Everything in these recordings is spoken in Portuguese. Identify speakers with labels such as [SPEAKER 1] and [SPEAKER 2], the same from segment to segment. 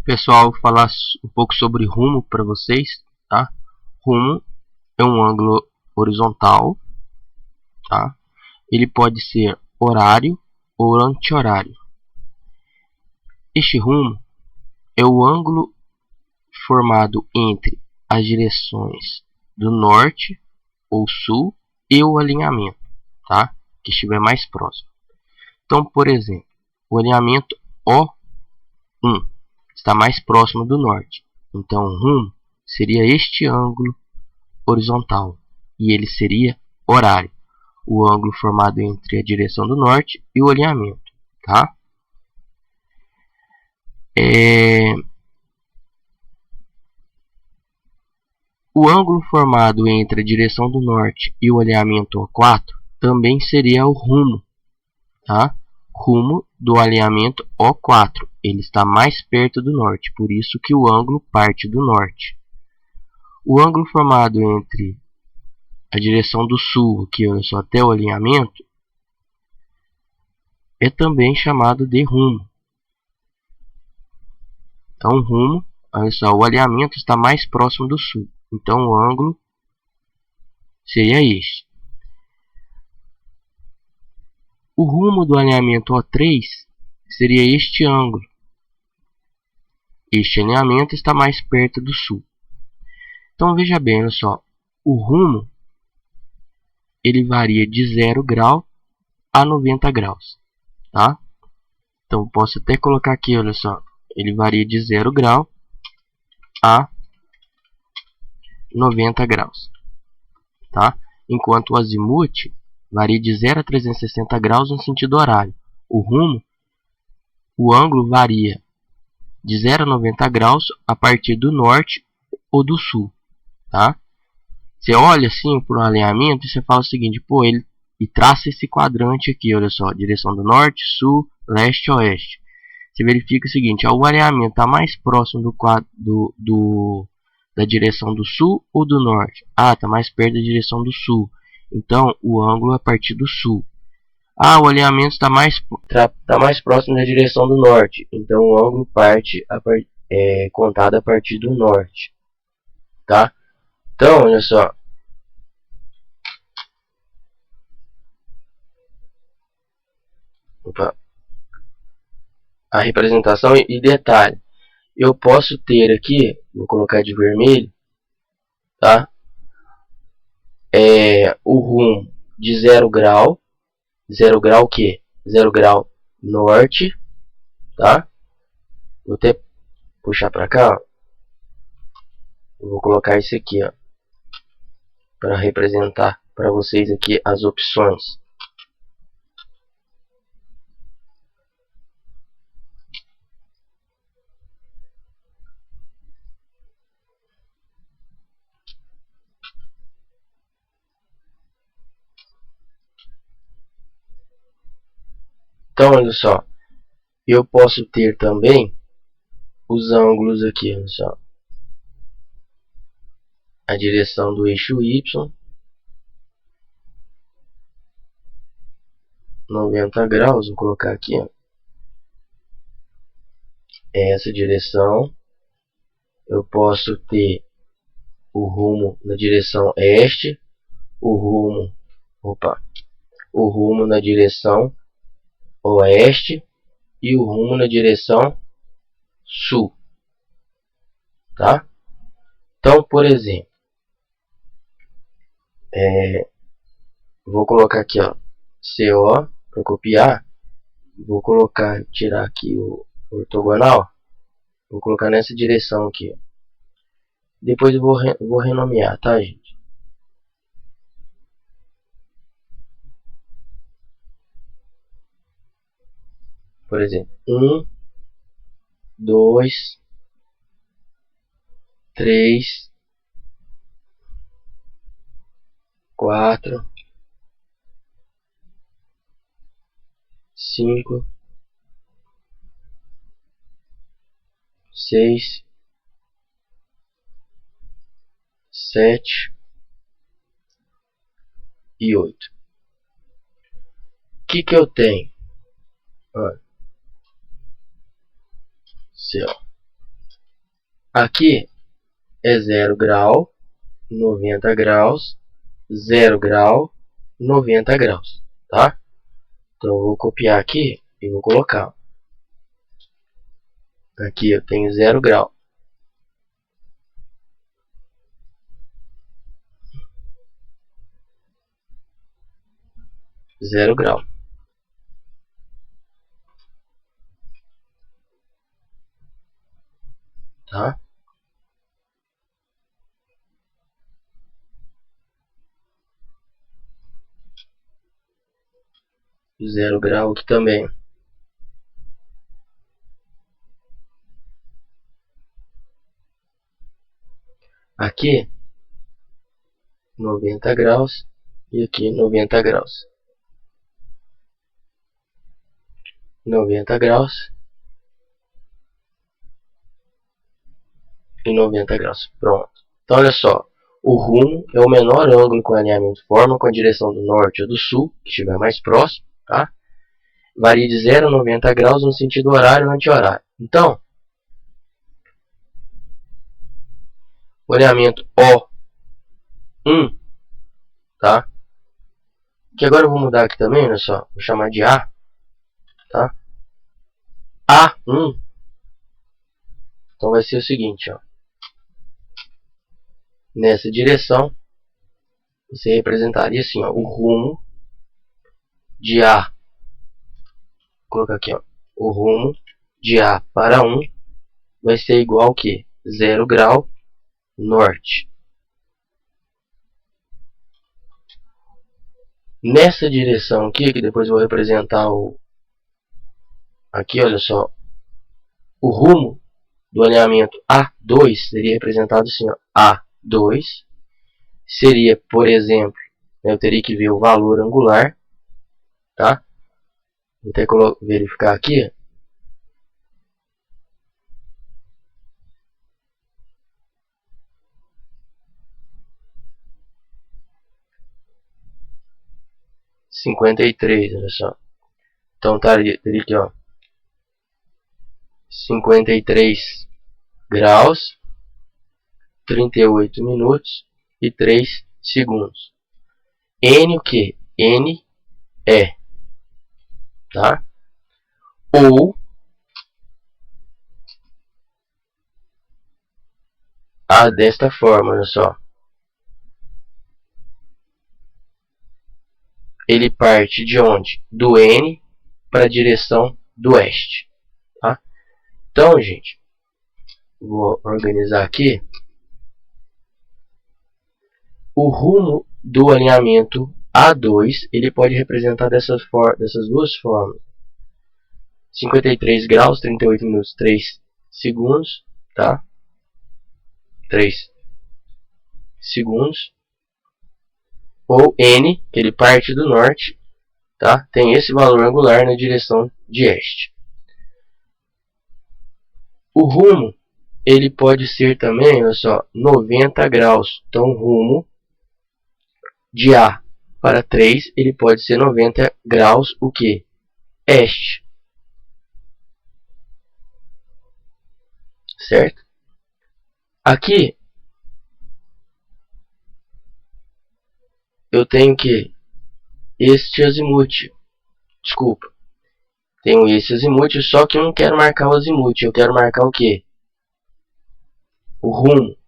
[SPEAKER 1] Pessoal, vou falar um pouco sobre rumo para vocês, tá? Rumo é um ângulo horizontal, tá? Ele pode ser horário ou anti-horário. Este rumo é o ângulo formado entre as direções do norte ou sul e o alinhamento, tá? Que estiver mais próximo. Então, por exemplo, o alinhamento O1 está mais próximo do norte. Então, o rumo seria este ângulo horizontal e ele seria horário, o ângulo formado entre a direção do norte e o alinhamento, tá? O ângulo formado entre a direção do norte e o alinhamento O4 também seria o rumo, tá? Rumo do alinhamento O4, ele está mais perto do norte, por isso que o ângulo parte do norte. O ângulo formado entre a direção do sul, aqui olha só, até o alinhamento, é também chamado de rumo. Então, rumo, olha só, o alinhamento está mais próximo do sul, então o ângulo seria este. O rumo do alinhamento O3 seria este ângulo. Este alinhamento está mais perto do sul. Então veja bem, olha só, o rumo ele varia de 0 grau a 90 graus, tá? Então posso até colocar aqui, olha só, ele varia de 0 grau a 90 graus, tá? Enquanto o azimuth varia de 0 a 360 graus no sentido horário. O rumo, o ângulo varia de 0 a 90 graus a partir do norte ou do sul, tá? Você olha assim para o alinhamento e você fala o seguinte, pô, ele e traça esse quadrante aqui, olha só, direção do norte, sul, leste, oeste. Você verifica o seguinte, o alinhamento está mais próximo da direção do sul ou do norte? Ah, está mais perto da direção do sul. Então, o ângulo é a partir do sul. Ah, o alinhamento está mais próximo da direção do norte. Então, o ângulo contado a partir do norte. Tá? Então, olha só. Opa. A representação e detalhe. Eu posso ter aqui, vou colocar de vermelho, tá? O rumo de 0 grau. 0 grau o quê? 0 grau norte, tá? Vou até puxar para cá, ó. Eu vou colocar isso aqui, ó, para representar para vocês aqui as opções. Então, olha só, eu posso ter também os ângulos aqui, olha só. A direção do eixo Y, 90 graus, vou colocar aqui, ó. Essa direção. Eu posso ter o rumo na direção este, o rumo na direção oeste e o rumo na direção sul, tá? Então, por exemplo, vou colocar aqui, ó, CO para copiar. Vou tirar aqui o ortogonal. Vou colocar nessa direção aqui. Depois eu vou renomear, tá, gente? Por exemplo, 1, 2, 3, 4, 5, 6, 7 e 8. O que eu tenho? Olha. Céu. Aqui é 0 grau, 90 graus, 0 grau, 90 graus, tá? Então eu vou copiar aqui e vou colocar. Aqui eu tenho 0 grau. Zero grau. Tá? 0 grau aqui também. Aqui 90 graus e aqui 90 graus. 90 graus e 90 graus. Pronto. Então olha só, o rumo é o menor ângulo que o alinhamento forma com a direção do norte ou do sul, que estiver mais próximo, tá? Varia de 0 a 90 graus no sentido horário ou anti-horário. Então, o alinhamento O1, tá? Que agora eu vou mudar aqui também, olha só, vou chamar de A, tá? A1, então vai ser o seguinte, ó. Nessa direção, você representaria assim, ó, o rumo de A. Vou colocar aqui, ó, o rumo de A para 1 vai ser igual ao que? 0 grau norte. Nessa direção aqui, que depois eu vou representar o... Aqui, olha só, o rumo do alinhamento A2 seria representado assim, ó, A2 seria, por exemplo, eu teria que ver o valor angular, tá? Vou até verificar aqui. (53), olha só. Então teria aqui, ó, 53 graus, 38 minutos e 3 segundos. N o que? N é, tá? Ou A desta forma, olha só. Ele parte de onde? Do N para a direção do oeste, tá? Então, gente, vou organizar aqui. O rumo do alinhamento A2, ele pode representar dessas duas formas. 53 graus, 38 minutos, 3 segundos, tá? 3 segundos. Ou N, que ele parte do norte, tá? Tem esse valor angular na direção de este. O rumo, ele pode ser também, olha só, 90 graus. Então, o rumo de A para 3, ele pode ser 90 graus, o que? Este. Certo? Aqui, eu tenho que este azimuth. Desculpa. Tenho esse azimuth, só que eu não quero marcar o azimuth. Eu quero marcar o que? O rumo.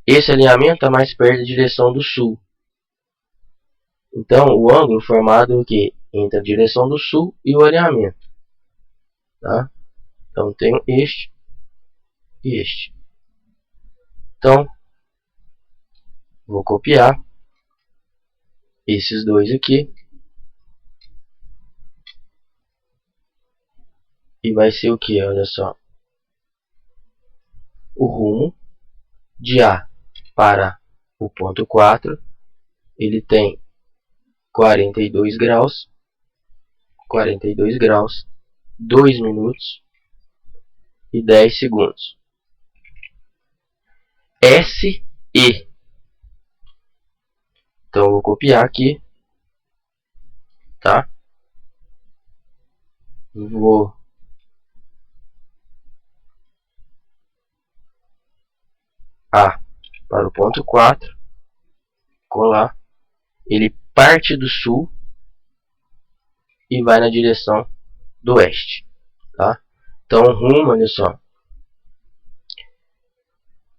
[SPEAKER 1] Esse alinhamento está mais perto da direção do sul. Então, o ângulo formado o que? Entre a direção do sul e o alinhamento. Tá? Então, tenho este e este. Então, vou copiar esses dois aqui. E vai ser o que? Olha só. O rumo de A para o ponto 4, ele tem 42 graus, 2 minutos e 10 segundos. SE. Então eu vou copiar aqui, tá? Vou A para o ponto 4, colar, ele parte do sul e vai na direção do oeste, tá? Então, rumo, olha só,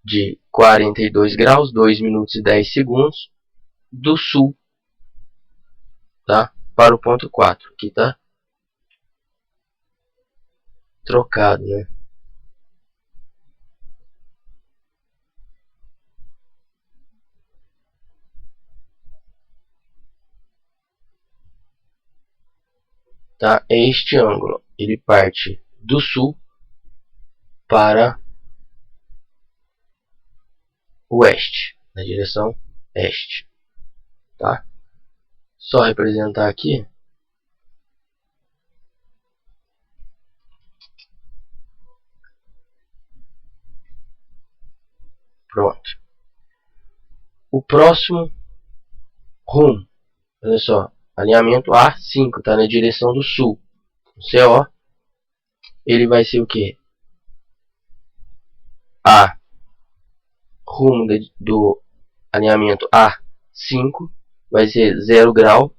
[SPEAKER 1] de 42 graus, 2 minutos e 10 segundos, do sul, tá? Para o ponto 4, aqui tá trocado, né? Tá? Este ângulo, ele parte do sul para o oeste, na direção este, tá? Só representar aqui. Pronto. O próximo rumo, olha só, alinhamento A5, está na direção do sul. O CO, ele vai ser o que? A, rumo do alinhamento A5, vai ser 0 grau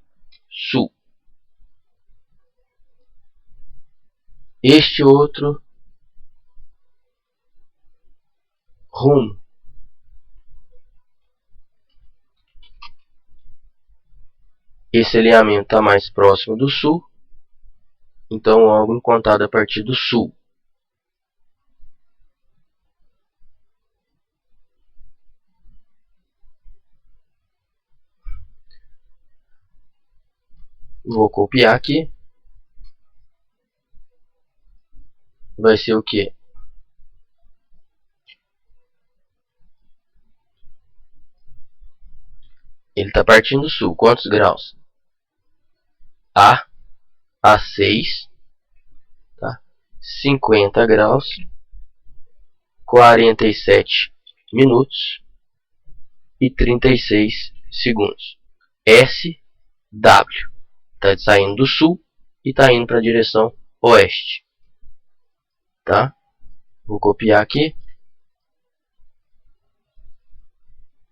[SPEAKER 1] sul. Este outro rumo, esse alinhamento está mais próximo do sul, então o ângulo contado a partir do sul. Vou copiar aqui. Vai ser o que? Ele está partindo do sul. Quantos graus? A6, tá? 50 graus, 47 minutos e 36 segundos. SW está saindo do sul e está indo para a direção oeste, tá? Vou copiar aqui,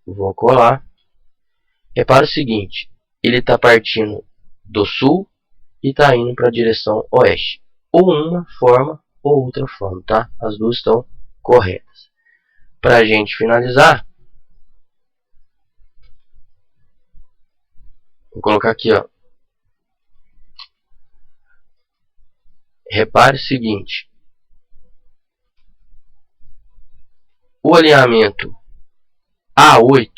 [SPEAKER 1] vou colar. Repara o seguinte, ele está partindo do sul e está indo para a direção oeste. Ou uma forma ou outra forma, tá? As duas estão corretas. Para a gente finalizar, vou colocar aqui, ó. Repare o seguinte, o alinhamento A8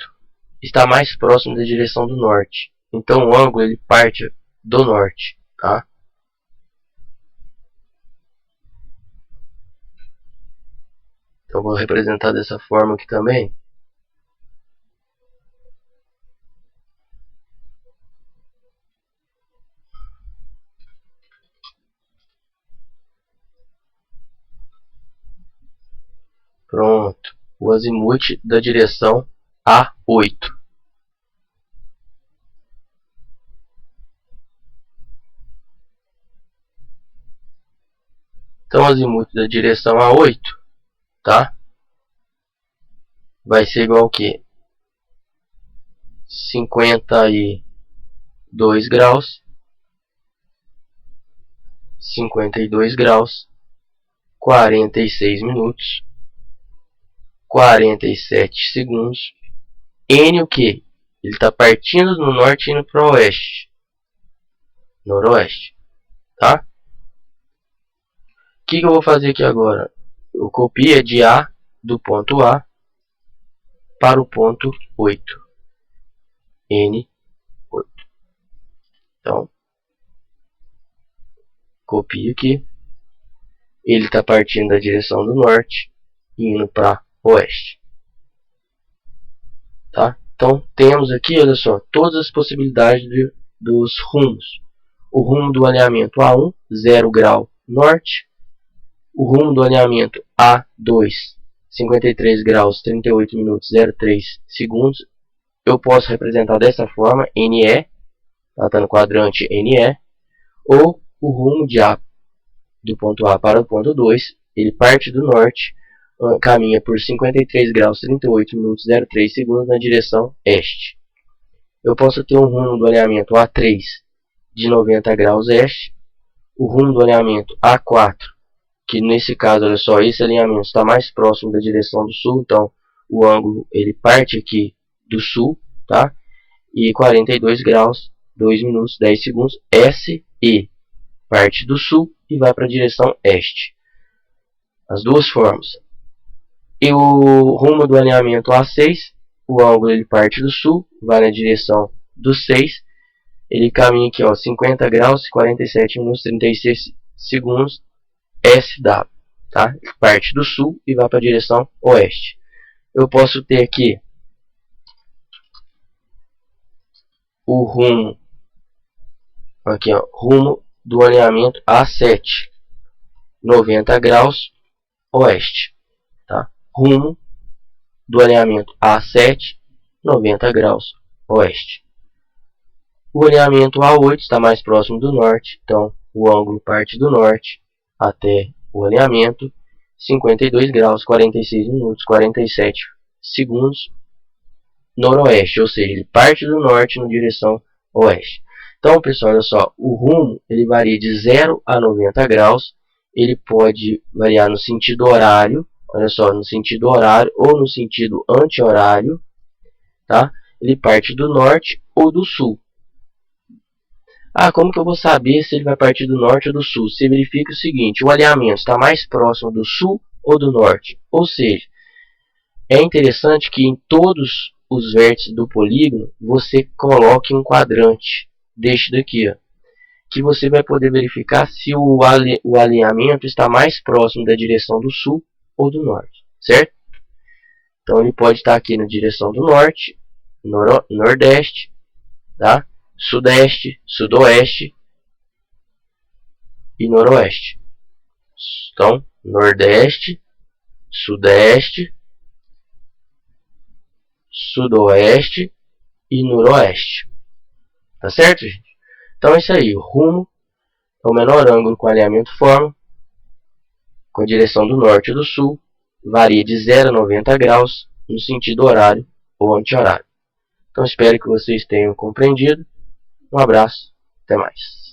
[SPEAKER 1] está mais próximo da direção do norte. Então o ângulo ele parte do norte, tá? Então vou representar dessa forma aqui também. Pronto, o azimuth da direção A8. Então o azimuth da direção A8, tá? Vai ser igual ao que? 52 graus, 52 graus, 46 minutos, 47 segundos. N o que? Ele está partindo do norte e indo para o oeste. Noroeste, tá? O que eu vou fazer aqui agora? Eu copio de A, do ponto A, para o ponto 8. N8. Então, copio aqui. Ele está partindo da direção do norte e indo para oeste. Tá? Então, temos aqui, olha só, todas as possibilidades dos rumos. O rumo do alinhamento A1, 0 grau norte. O rumo do alinhamento A2, 53 graus, 38 minutos, 03 segundos. Eu posso representar dessa forma, NE, está no quadrante NE. Ou o rumo de A, do ponto A para o ponto 2, ele parte do norte, caminha por 53 graus 38 minutos 03 segundos na direção este. Eu posso ter um rumo do alinhamento A3 de 90 graus este, o rumo do alinhamento A4, que nesse caso, olha só, esse alinhamento está mais próximo da direção do sul, então o ângulo ele parte aqui do sul, tá? E 42 graus 2 minutos 10 segundos SE, parte do sul e vai para a direção este. As duas formas. E o rumo do alinhamento A6, o ângulo ele parte do sul, vai na direção do 6, ele caminha aqui, ó, 50 graus, 47 minutos, 36 segundos, SW, tá? Parte do sul e vai para a direção oeste. Eu posso ter aqui o rumo, aqui, ó, rumo do alinhamento A7, 90 graus, oeste, tá? Rumo do alinhamento A7, 90 graus, oeste. O alinhamento A8 está mais próximo do norte, então o ângulo parte do norte até o alinhamento, 52 graus, 46 minutos, 47 segundos, noroeste, ou seja, ele parte do norte na direção oeste. Então, pessoal, olha só, o rumo ele varia de 0 a 90 graus, ele pode variar no sentido horário, olha só, no sentido horário ou no sentido anti-horário, tá? Ele parte do norte ou do sul. Ah, como que eu vou saber se ele vai partir do norte ou do sul? Você verifica o seguinte, o alinhamento está mais próximo do sul ou do norte. Ou seja, é interessante que em todos os vértices do polígono, você coloque um quadrante deste daqui, ó, que você vai poder verificar se o alinhamento está mais próximo da direção do sul ou do norte, certo? Então ele pode estar aqui na direção do norte, nordeste, tá? Sudeste, sudoeste e noroeste. Então, nordeste, sudeste, sudoeste e noroeste. Tá certo, gente? Então é isso aí. O rumo é o menor ângulo que o alinhamento forma, com a direção do norte e do sul, varia de 0 a 90 graus no sentido horário ou anti-horário. Então espero que vocês tenham compreendido. Um abraço, até mais.